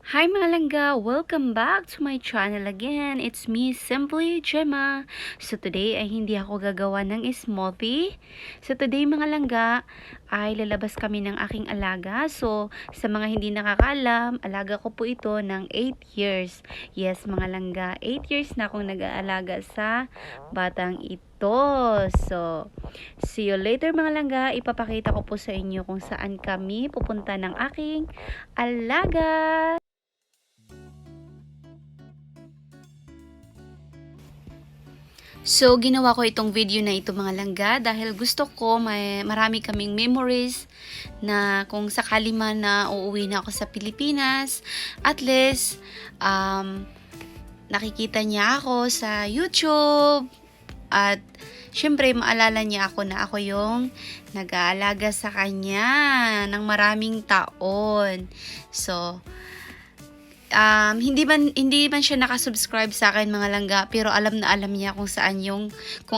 Hi mga langga! Welcome back to my channel again. It's me, Simply Gemma. So today ay hindi ako gagawa ng smoothie. So today mga langga ay lalabas kami ng aking alaga. So sa mga hindi nakakaalam, alaga ko po ito ng 8 years. Yes mga langga, 8 years na akong nag-aalaga sa batang ito. So, see you later mga langga. Ipapakita ko po sa inyo kung saan kami pupunta ng aking alaga. So, ginawa ko itong video na ito mga langga dahil gusto ko marami kaming memories na kung sakali man na uuwi na ako sa Pilipinas, at least nakikita niya ako sa YouTube at syempre maalala niya ako na ako yung nag-aalaga sa kanya ng maraming taon. So, hindi man siya nakasubscribe sa akin mga langga, pero alam na alam niya kung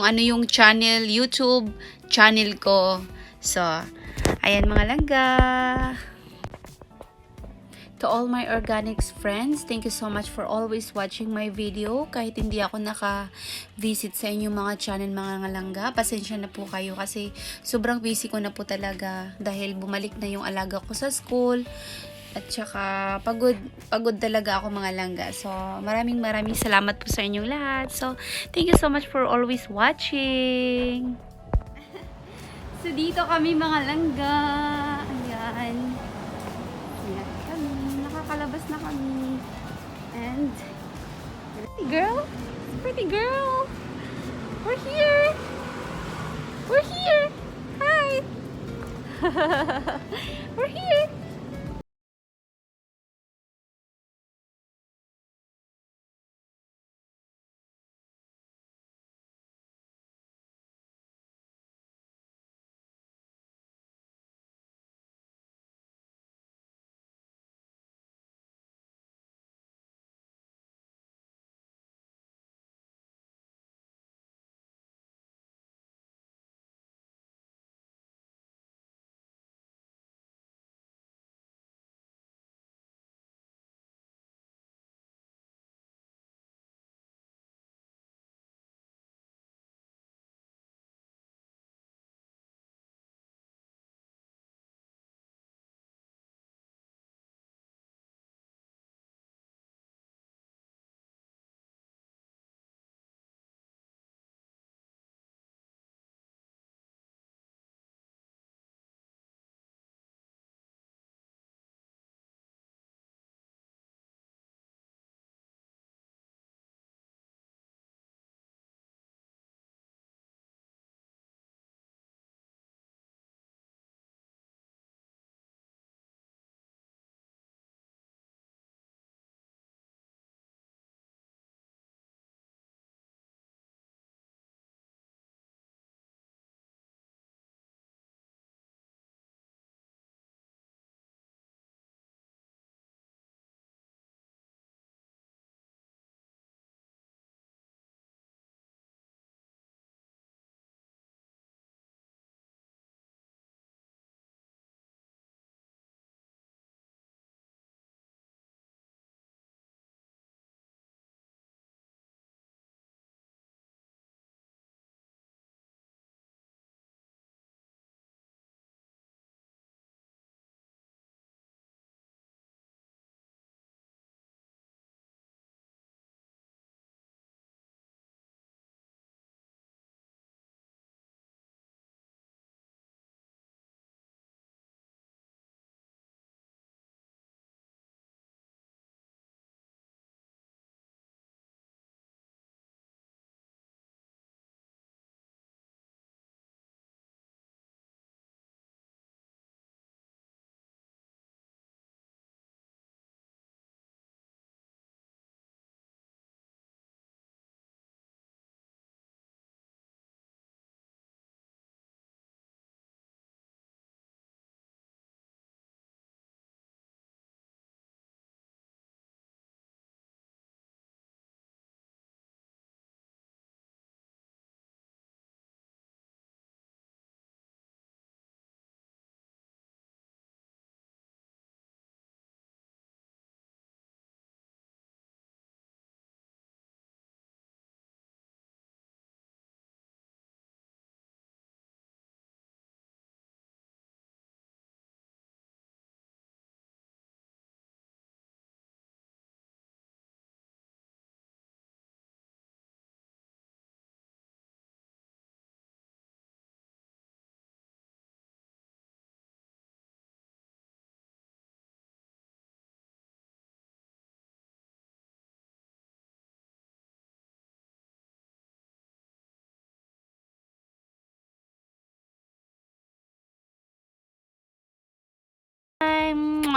ano yung YouTube channel ko. So, ayan mga langga. To all my organics friends, thank you so much for always watching my video. Kahit hindi ako naka-visit sa inyong mga channel mga langga, pasensya na po kayo kasi sobrang busy ko na po talaga dahil bumalik na yung alaga ko sa school. At saka, pagod talaga ako mga langga. So, maraming salamat po sa inyong lahat. So, thank you so much for always watching. So, dito kami mga langga. Ayan. Ayan kami. Nakakalabas na kami. And, pretty girl. Pretty girl. We're here. We're here. Hi. We're here.